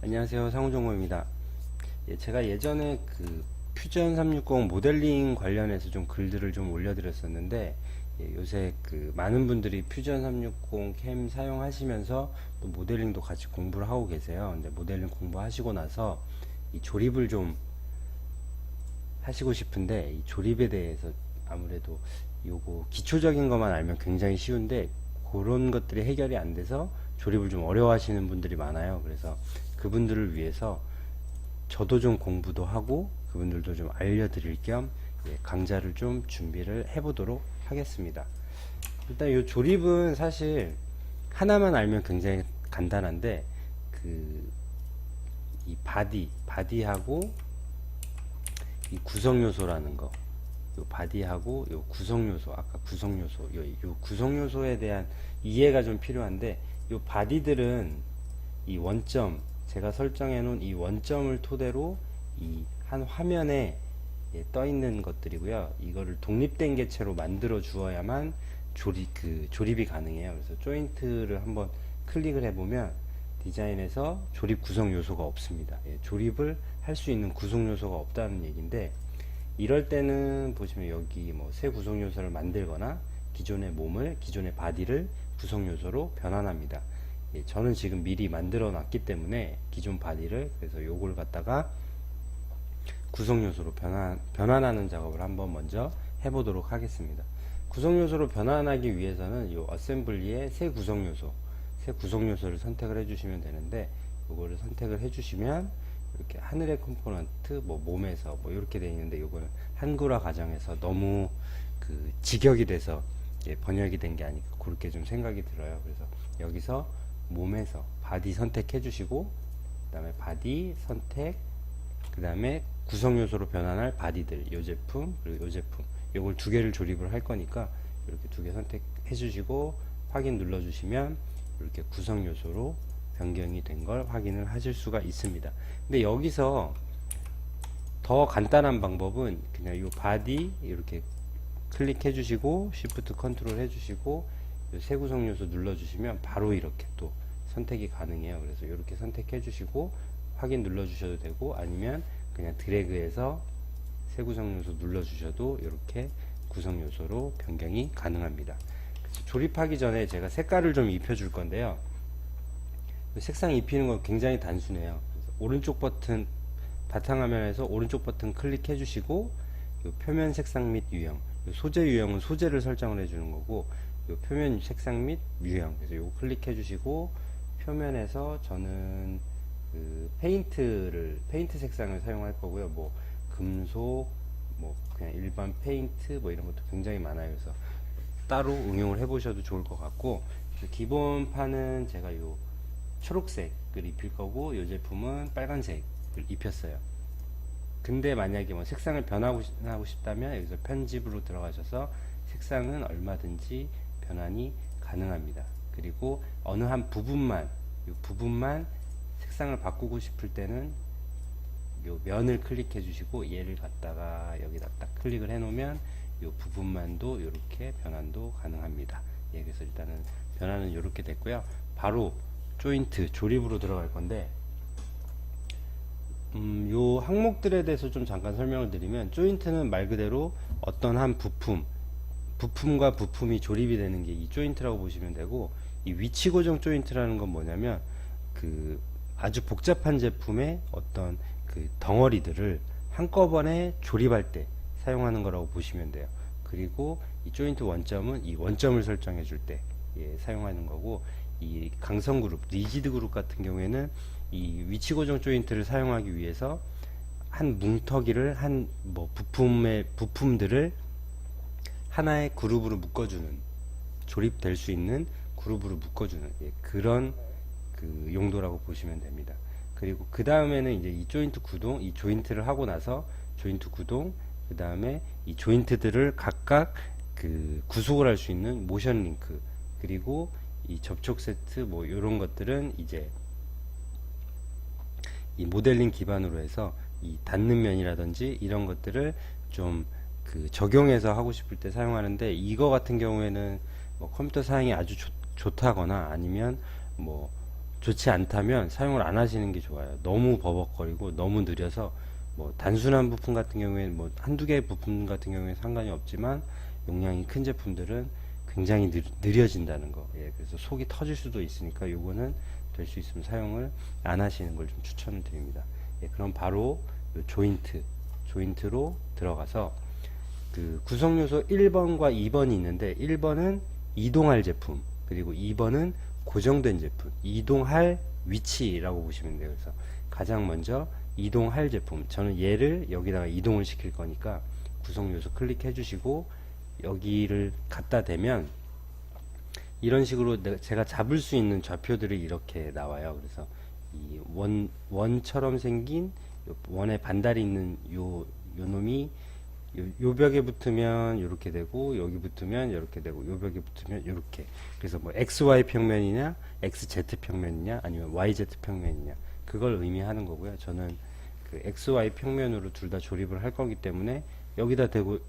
안녕하세요, 상호정보입니다. 제가 예전에 그 퓨전 360 모델링 관련해서 좀 글들을 좀 올려드렸었는데, 요새 그 많은 분들이 퓨전 360 캠 사용하시면서 또 모델링도 같이 공부를 하고 계세요. 근데 모델링 공부하시고 나서 이 조립을 좀 하시고 싶은데, 이 조립에 대해서 아무래도 요거 기초적인 것만 알면 굉장히 쉬운데, 그런 것들이 해결이 안 돼서 조립을 좀 어려워하시는 분들이 많아요. 그래서 그분들을 위해서 저도 좀 공부도 하고 그분들도 좀 알려드릴 겸 강좌를 좀 준비를 해보도록 하겠습니다. 일단 이 조립은 사실 하나만 알면 굉장히 간단한데, 그 이 바디하고 이 구성 요소라는 거, 요 바디하고 요 구성 요소, 아까 구성 요소, 요 구성 요소에 대한 이해가 좀 필요한데, 요 바디들은 이 원점, 제가 설정해 놓은 이 원점을 토대로 이 한 화면에 떠 있는 것들이고요. 이거를 독립된 개체로 만들어 주어야만 조립이 가능해요. 그래서 조인트를 한번 클릭을 해보면 디자인에서 조립 구성 요소가 없습니다. 조립을 할 수 있는 구성 요소가 없다는 얘기인데, 이럴 때는 보시면 여기 뭐 새 구성 요소를 만들거나 기존의 몸을, 기존의 바디를 구성 요소로 변환합니다. 저는 지금 미리 만들어 놨기 때문에 기존 바디를, 그래서 요걸 갖다가 구성 요소로 변환하는 작업을 한번 먼저 해보도록 하겠습니다. 구성 요소로 변환하기 위해서는 이 어셈블리의 새 구성 요소를 선택을 해주시면 되는데, 요거를 선택을 해주시면 이렇게 하늘의 컴포넌트, 뭐 몸에서 뭐 이렇게 되어 있는데, 요거는 한글화 과정에서 너무 그 직역이 돼서 번역이 된 게 아닐까 그렇게 좀 생각이 들어요. 그래서 여기서 몸에서 바디 선택해 주시고, 그 다음에 바디 선택, 그 다음에 구성 요소로 변환할 바디들, 요 제품 그리고 요 제품, 요걸 두 개를 조립을 할 거니까 이렇게 두 개 선택해 주시고 확인 눌러 주시면 이렇게 구성 요소로 변경이 된 걸 확인을 하실 수가 있습니다. 근데 여기서 더 간단한 방법은 그냥 요 바디 이렇게 클릭해 주시고 쉬프트 컨트롤 해 주시고 새 구성 요소 눌러 주시면 바로 이렇게 또 선택이 가능해요. 그래서 이렇게 선택해 주시고 확인 눌러 주셔도 되고, 아니면 그냥 드래그해서 새 구성 요소 눌러 주셔도 이렇게 구성 요소로 변경이 가능합니다. 조립하기 전에 제가 색깔을 좀 입혀 줄 건데요. 색상 입히는 건 굉장히 단순해요. 오른쪽 버튼, 바탕화면에서 오른쪽 버튼 클릭해 주시고 표면 색상 및 유형, 소재 유형은 소재를 설정을 해주는 거고, 표면 색상 및 유형, 그래서 요거 클릭해 주시고 표면에서 저는 그 페인트 색상을 사용할 거고요. 뭐 금속, 뭐 그냥 일반 페인트, 뭐 이런 것도 굉장히 많아요. 그래서 따로 응용을 해보셔도 좋을 것 같고, 기본판은 제가 요 초록색을 입힐 거고, 이 제품은 빨간색을 입혔어요. 근데 만약에 뭐 색상을 변하고 싶다면 여기서 편집으로 들어가셔서 색상은 얼마든지 변환이 가능합니다. 그리고 어느 한 부분만, 이 부분만 색상을 바꾸고 싶을 때는 요 면을 클릭해 주시고 얘를 갖다가 여기다 딱 클릭을 해 놓으면 요 부분만도 이렇게 변환도 가능합니다. 그래서 일단은 변환은 이렇게 됐고요. 바로 조인트 조립으로 들어갈 건데, 요 항목들에 대해서 좀 잠깐 설명을 드리면, 조인트는 말 그대로 어떤 한 부품과 부품이 조립이 되는 게 이 조인트라고 보시면 되고, 이 위치 고정 조인트라는 건 뭐냐면 그 아주 복잡한 제품의 어떤 그 덩어리들을 한꺼번에 조립할 때 사용하는 거라고 보시면 돼요. 그리고 이 조인트 원점은 이 원점을 설정해 줄 때 사용하는 거고, 이 강성 그룹, 리지드 그룹 같은 경우에는 이 위치 고정 조인트를 사용하기 위해서 한 뭉터기를 한 뭐 부품들을 하나의 그룹으로 묶어주는, 조립될 수 있는 그룹으로 묶어주는 그런 그 용도라고 보시면 됩니다. 그리고 그 다음에는 이제 이 조인트 구동, 이 조인트를 하고 나서 조인트 구동, 그 다음에 이 조인트들을 각각 그 구속을 할 수 있는 모션 링크, 그리고 이 접촉 세트, 뭐 이런 것들은 이제 이 모델링 기반으로 해서 이 닿는 면이라든지 이런 것들을 좀 그 적용해서 하고 싶을 때 사용하는데, 이거 같은 경우에는 뭐 컴퓨터 사양이 아주 좋다거나 아니면 뭐 좋지 않다면 사용을 안 하시는 게 좋아요. 너무 버벅거리고 너무 느려서 뭐 단순한 부품 같은 경우에는 뭐 한두 개의 부품 같은 경우에 상관이 없지만 용량이 큰 제품들은 굉장히 느려진다는 거. 예, 그래서 속이 터질 수도 있으니까 요거는 될 수 있으면 사용을 안 하시는 걸 좀 추천을 드립니다. 예, 그럼 바로 요 조인트로 들어가서 그 구성 요소 1번과 2번이 있는데 1번은 이동할 제품, 그리고 2번은 고정된 제품, 이동할 위치라고 보시면 돼요. 그래서 가장 먼저 이동할 제품, 저는 얘를 여기다가 이동을 시킬 거니까 구성 요소 클릭해 주시고 여기를 갖다 대면 이런 식으로 제가 잡을 수 있는 좌표들이 이렇게 나와요. 그래서 이 원처럼 생긴 원에 반달이 있는 요 놈이 요 벽에 붙으면 이렇게 되고, 여기 붙으면 이렇게 되고, 요 벽에 붙으면 이렇게. 그래서 뭐 XY 평면이냐 XZ 평면이냐 아니면 YZ 평면이냐, 그걸 의미하는 거고요. 저는 그 XY 평면으로 둘 다 조립을 할 거기 때문에 여기다 대고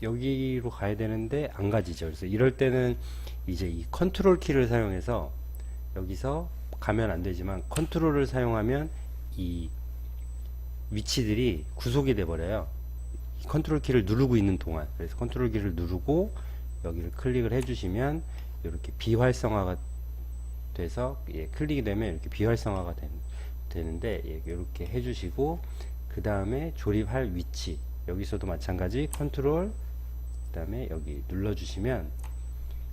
여기로 가야 되는데 안 가지죠. 그래서 이럴 때는 이제 이 컨트롤 키를 사용해서, 여기서 가면 안 되지만 컨트롤을 사용하면 이 위치들이 구속이 돼 버려요. 컨트롤 키를 누르고 있는 동안. 그래서 컨트롤 키를 누르고 여기를 클릭을 해주시면 이렇게 비활성화가 돼서, 예, 클릭이 되면 이렇게 비활성화가 되는데, 예, 이렇게 해주시고, 그 다음에 조립할 위치, 여기서도 마찬가지 컨트롤, 그 다음에 여기 눌러주시면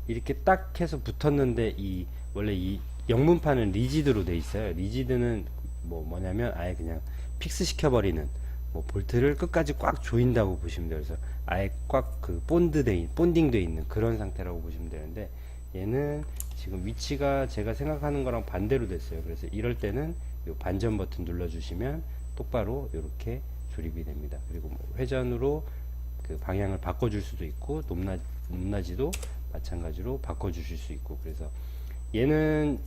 이렇게 딱 해서 붙었는데, 이 원래 이 영문판은 리지드로 돼 있어요. 리지드는 뭐냐면 아예 그냥 픽스 시켜버리는, 뭐 볼트를 끝까지 꽉 조인다고 보시면 돼요. 그래서 아예 꽉 그 본딩 돼 있는 그런 상태라고 보시면 되는데, 얘는 지금 위치가 제가 생각하는 거랑 반대로 됐어요. 그래서 이럴 때는 요 반전 버튼 눌러주시면 똑바로 이렇게 조립이 됩니다. 그리고 뭐 회전으로 그 방향을 바꿔줄 수도 있고, 높낮이도 마찬가지로 바꿔주실 수 있고. 그래서 얘는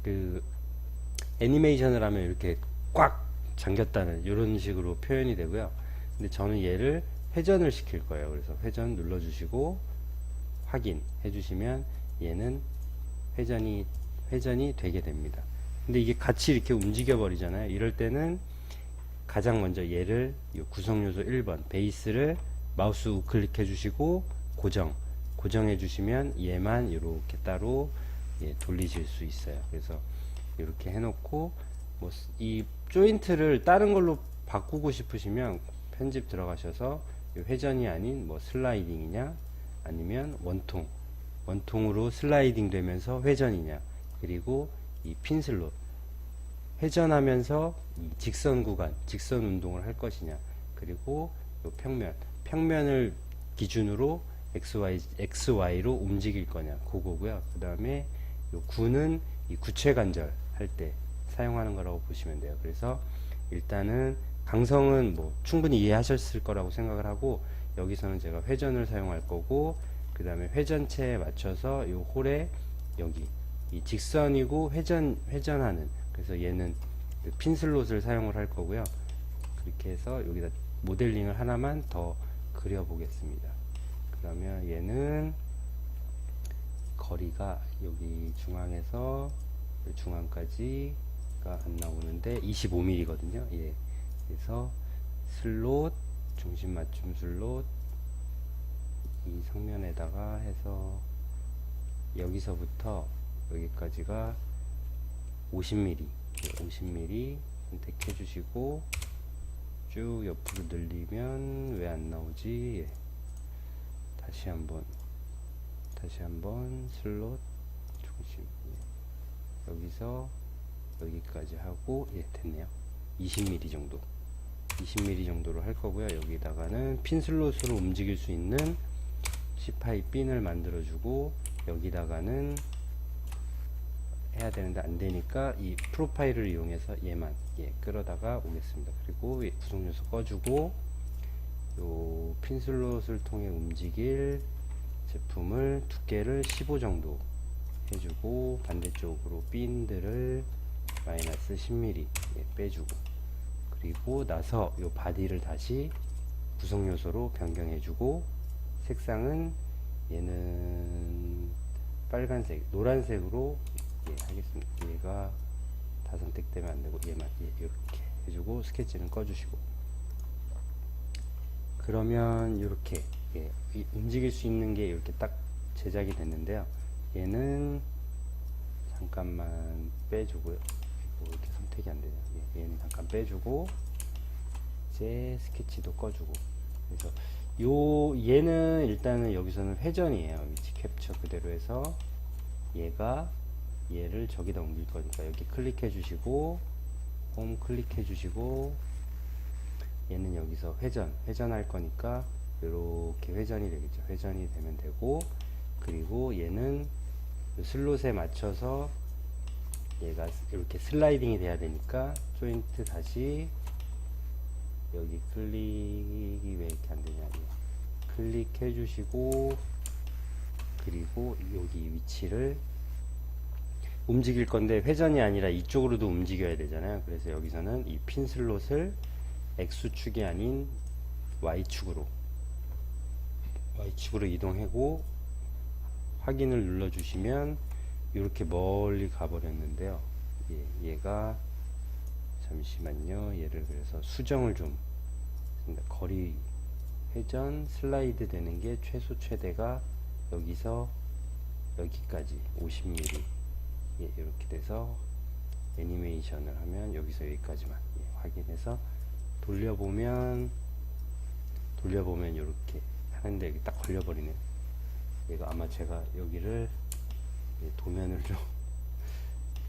그 애니메이션을 하면 이렇게 꽉 잠겼다는 이런 식으로 표현이 되고요. 근데 저는 얘를 회전을 시킬 거예요. 그래서 회전 눌러주시고 확인해 주시면 얘는 회전이 되게 됩니다. 근데 이게 같이 이렇게 움직여 버리잖아요. 이럴 때는 가장 먼저 얘를 구성 요소 1번 베이스를 마우스 우클릭해 주시고 고정해 주시면 얘만 이렇게 따로, 예, 돌리실 수 있어요. 그래서 이렇게 해놓고, 뭐 이 조인트를 다른 걸로 바꾸고 싶으시면 편집 들어가셔서 회전이 아닌 뭐 슬라이딩이냐 아니면 원통으로 슬라이딩 되면서 회전이냐, 그리고 이 핀슬롯 회전하면서 이 직선 운동을 할 것이냐, 그리고 요 평면을 기준으로 XY로 움직일 거냐, 그거고요. 그 다음에 요 구는 이 구체 관절 할 때 사용하는 거라고 보시면 돼요. 그래서 일단은 강성은 뭐 충분히 이해하셨을 거라고 생각을 하고, 여기서는 제가 회전을 사용할 거고, 그 다음에 회전체에 맞춰서 요 홀에 여기 이 직선이고 회전하는, 그래서 얘는 그 핀슬롯을 사용을 할 거고요. 그렇게 해서 여기다 모델링을 하나만 더 그려 보겠습니다. 그러면 얘는 거리가 여기 중앙에서 중앙까지가 안 나오는데 25mm 거든요. 예. 그래서 슬롯, 중심 맞춤 슬롯 이 성면에다가 해서 여기서부터 여기까지가 50mm, 50mm 선택해 주시고 쭉 옆으로 늘리면 왜 안 나오지? 예. 다시 한번 슬롯 중심, 예. 여기서 여기까지 하고, 예, 됐네요. 20mm 정도로 할 거고요. 여기다가는 핀 슬롯으로 움직일 수 있는 C 파이 핀을 만들어 주고, 여기다가는 해야 되는데 안 되니까 이 프로파일을 이용해서 얘만, 예, 끌어다가 오겠습니다. 그리고 구성 요소 꺼주고, 요 핀 슬롯을 통해 움직일 제품을 두께를 15 정도 해주고, 반대쪽으로 핀들을 마이너스 10mm, 예, 빼주고, 그리고 나서 요 바디를 다시 구성 요소로 변경해주고, 색상은 얘는 빨간색, 노란색으로, 예, 하겠습니다. 얘가 다 선택되면 안 되고 얘만 이렇게 해주고 스케치는 꺼주시고, 그러면 이렇게 움직일 수 있는 게 이렇게 딱 제작이 됐는데요. 얘는 잠깐만 빼주고요. 이렇게 선택이 안 되죠. 얘는 잠깐 빼주고 이제 스케치도 꺼주고. 그래서 얘는 일단은 여기서는 회전이에요. 위치 캡처 그대로 해서 얘를 저기다 옮길 거니까 여기 클릭해 주시고 홈 클릭해 주시고, 얘는 여기서 회전할 거니까 이렇게 회전이 되겠죠. 회전이 되면 되고, 그리고 얘는 슬롯에 맞춰서 얘가 이렇게 슬라이딩이 돼야 되니까 조인트 다시 여기 클릭이 왜 이렇게 안 되냐, 클릭해 주시고, 그리고 여기 위치를 움직일 건데 회전이 아니라 이쪽으로도 움직여야 되잖아요. 그래서 여기서는 이 핀 슬롯을 X축이 아닌 Y축으로 이동하고 확인을 눌러 주시면 이렇게 멀리 가버렸는데요. 얘가 잠시만요. 얘를 그래서 수정을 좀, 거리 회전 슬라이드 되는 게 최소 최대가 여기서 여기까지 50mm 이렇게 돼서 애니메이션을 하면 여기서 여기까지만 확인해서 돌려보면 이렇게 하는데 여기 딱 걸려버리네요. 얘가 아마 제가 여기를 도면을 좀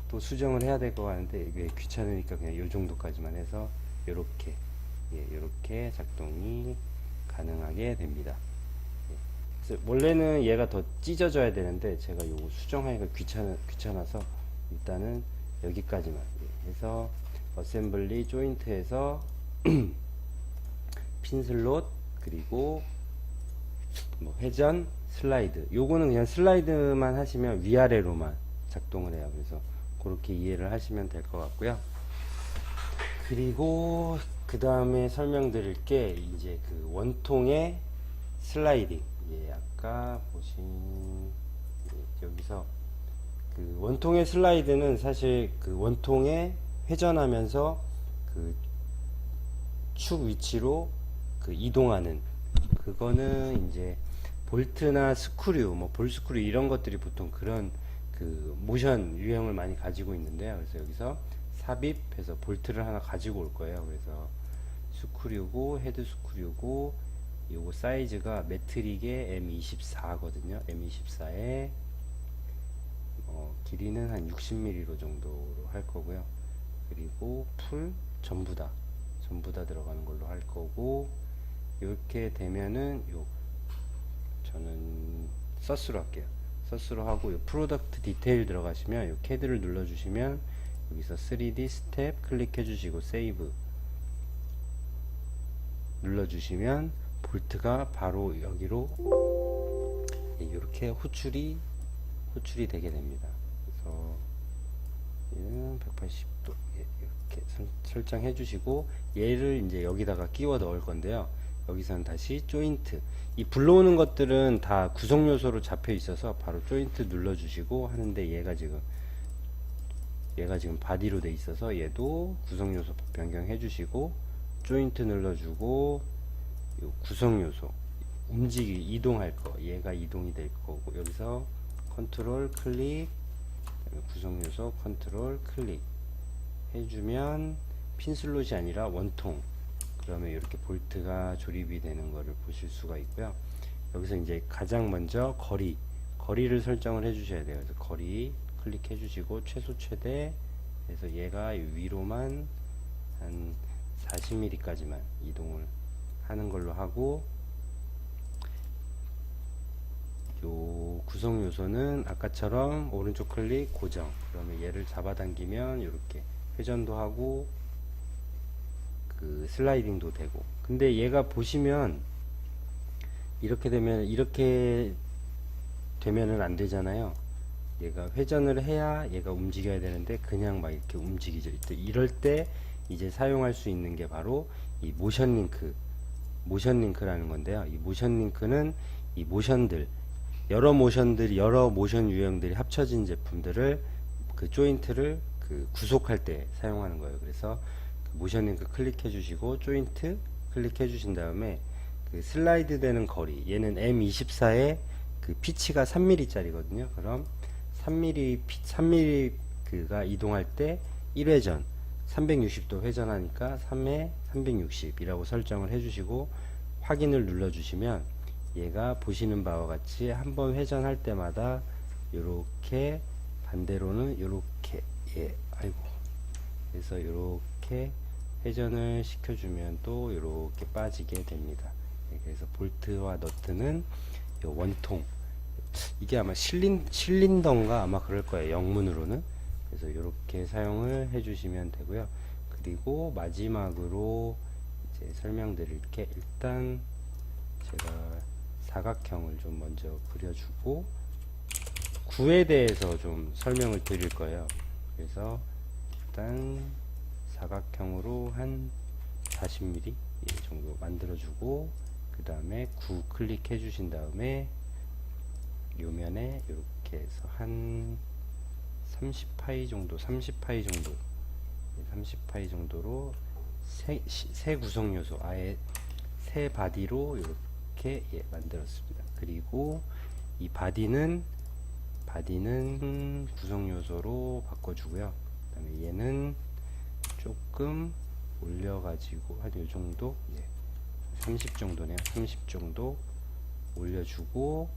또 수정을 해야 될 것 같은데 이게 귀찮으니까 그냥 요 정도까지만 해서 이렇게 작동이 가능하게 됩니다. 그래서 원래는 얘가 더 찢어져야 되는데 제가 요거 수정하기가 귀찮아서 일단은 여기까지만 해서 어셈블리 조인트에서 핀 슬롯 그리고 뭐 회전 슬라이드, 요거는 그냥 슬라이드만 하시면 위아래로만 작동을 해요. 그래서 그렇게 이해를 하시면 될 것 같고요. 그리고 그 다음에 설명드릴 게 이제 그 원통의 슬라이딩, 아까 보신 여기서 그 원통의 슬라이드는 사실 그 원통에 회전하면서 그 축 위치로 그 이동하는, 그거는 이제 볼트나 스크류, 뭐 볼스크류 이런 것들이 보통 그런 그 모션 유형을 많이 가지고 있는데요. 그래서 여기서 삽입해서 볼트를 하나 가지고 올 거예요. 그래서 스크류고 헤드 스크류고 요거 사이즈가 메트릭의 M24거든요. M24에 길이는 한 60mm 정도로 할 거고요. 그리고 풀 전부 다 들어가는 걸로 할 거고, 이렇게 되면은 저는 서스로 할게요. 서스로 하고 요 프로덕트 디테일 들어가시면 요 캐드를 눌러 주시면 여기서 3D 스텝 클릭해 주시고 세이브 눌러 주시면 볼트가 바로 여기로 이렇게 호출이 되게 됩니다. 그래서 얘는 180도 이렇게 설정해 주시고, 얘를 이제 여기다가 끼워 넣을 건데요. 여기서는 다시 조인트, 이 불러오는 것들은 다 구성 요소로 잡혀 있어서 바로 조인트 눌러 주시고 하는데, 얘가 지금 바디로 돼 있어서 얘도 구성 요소 변경해 주시고 조인트 눌러 주고, 요 구성 요소 이동할 거, 얘가 이동이 될 거고, 여기서 컨트롤 클릭, 구성 요소 컨트롤 클릭 해주면 핀 슬롯이 아니라 원통, 그러면 이렇게 볼트가 조립이 되는 거를 보실 수가 있고요. 여기서 이제 가장 먼저 거리를 설정을 해 주셔야 돼요. 그래서 거리 클릭해 주시고 최소 최대 해서 얘가 위로만 한 40mm까지만 이동을 하는 걸로 하고, 요 구성 요소는 아까처럼 오른쪽 클릭 고정, 그러면 얘를 잡아당기면 이렇게 회전도 하고 그 슬라이딩도 되고. 근데 얘가 보시면 이렇게 되면은 안 되잖아요. 얘가 회전을 해야 얘가 움직여야 되는데 그냥 막 이렇게 움직이죠. 이럴 때 이제 사용할 수 있는 게 바로 이 모션 링크라는 건데요. 이 모션 링크는 이 모션들, 여러 모션 유형들이 합쳐진 제품들을 그 조인트를 그 그 구속할 때 사용하는 거예요. 그래서 그 모션 링크 클릭해 주시고 조인트 클릭해 주신 다음에 그 슬라이드 되는 거리, 얘는 M24에 그 피치가 3mm 짜리거든요. 그럼 3mm 그가 이동할 때 1회전 360도 회전하니까 3회 360이라고 설정을 해주시고 확인을 눌러주시면 얘가 보시는 바와 같이 한번 회전할 때마다 요렇게 반대로는 요렇게 아이고 그래서 요렇게 회전을 시켜주면 또 요렇게 빠지게 됩니다. 그래서 볼트와 너트는 요 원통, 이게 아마 실린더인가 아마 그럴 거예요, 영문으로는. 그래서 이렇게 사용을 해주시면 되고요. 그리고 마지막으로 이제 설명드릴게, 일단 제가 사각형을 좀 먼저 그려주고 구에 대해서 좀 설명을 드릴 거예요. 그래서 일단 사각형으로 한 40mm 정도 만들어주고 그 다음에 구 클릭해 주신 다음에 요면에 이렇게 해서 한 30파이 정도, 30파이 정도, 30파이 정도로 새 구성 요소, 아예 새 바디로 이렇게 만들었습니다. 그리고 이 바디는 구성 요소로 바꿔주고요. 그다음에 얘는 조금 올려가지고 한 요 정도, 30 정도네요. 30 정도 올려주고,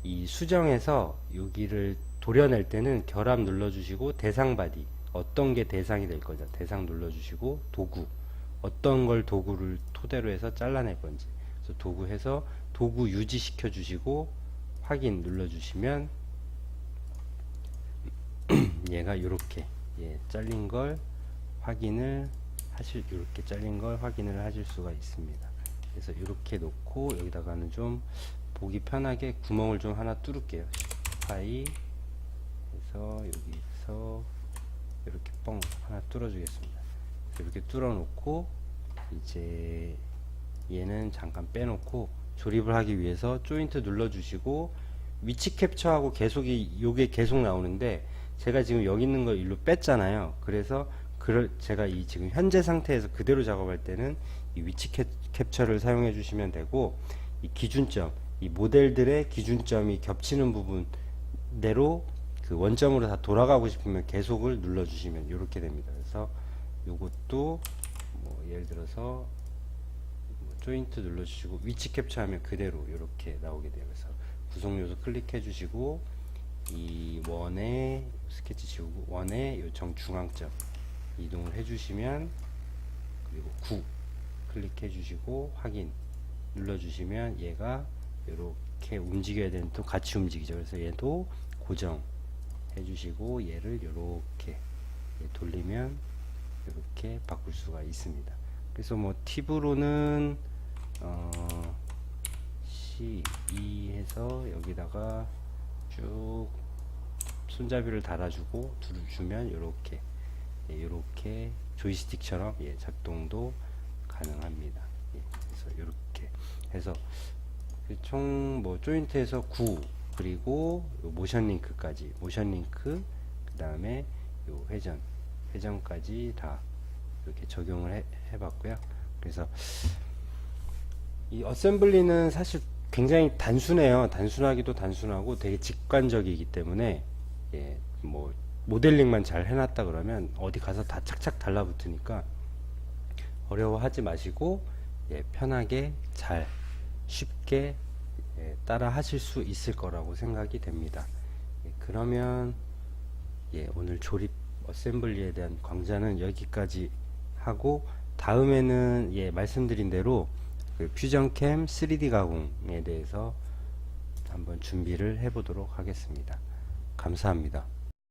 이 수정에서 여기를 도려낼 때는 결합 눌러주시고 대상 바디, 어떤 게 대상이 될 거냐 대상 눌러주시고, 도구 어떤 걸 도구를 토대로 해서 잘라낼 건지, 그래서 도구 해서 도구 유지시켜 주시고 확인 눌러주시면 얘가 이렇게 잘린 걸 확인을 이렇게 잘린 걸 확인을 하실 수가 있습니다. 그래서 이렇게 놓고 여기다가는 좀 보기 편하게 구멍을 좀 하나 뚫을게요. 10파이 해서 여기서 이렇게 뻥 하나 뚫어 주겠습니다. 이렇게 뚫어 놓고 이제 얘는 잠깐 빼놓고 조립을 하기 위해서 조인트 눌러 주시고 위치 캡처하고 요게 계속 나오는데, 제가 지금 여기 있는 걸 일로 뺐잖아요. 그래서 제가 이 지금 현재 상태에서 그대로 작업할 때는 이 위치 캡처를 사용해 주시면 되고, 이 기준점, 이 모델들의 기준점이 겹치는 부분대로 그 원점으로 다 돌아가고 싶으면 계속을 눌러 주시면 이렇게 됩니다. 그래서 요것도 뭐 예를 들어서 조인트 눌러 주시고 위치 캡처하면 그대로 이렇게 나오게 돼요. 그래서 구성 요소 클릭해 주시고 이 원에 스케치 지우고 원에 요 정중앙점 이동을 해 주시면, 그리고 9 클릭해 주시고 확인 눌러 주시면 얘가 이렇게 움직여야 되는 또 같이 움직이죠. 그래서 얘도 고정 해 주시고 얘를 이렇게 돌리면 이렇게 바꿀 수가 있습니다. 그래서 뭐 팁으로는 C2 해서 여기다가 쭉 손잡이를 달아주고 주면 이렇게 조이스틱처럼 작동도 가능합니다. 그래서 이렇게 해서 총 뭐 조인트에서 9 그리고 요 모션 링크까지, 모션 링크 그 다음에 요 회전까지 다 이렇게 적용을 해봤고요. 그래서 이 어셈블리는 사실 굉장히 단순해요. 단순하기도 단순하고 되게 직관적이기 때문에 뭐 모델링만 잘 해놨다 그러면 어디 가서 다 착착 달라붙으니까 어려워하지 마시고 편하게 잘 쉽게 따라 하실 수 있을 거라고 생각이 됩니다. 그러면 오늘 조립 어셈블리에 대한 강좌는 여기까지 하고, 다음에는 말씀드린 대로 그 퓨전캠 3D 가공에 대해서 한번 준비를 해 보도록 하겠습니다. 감사합니다.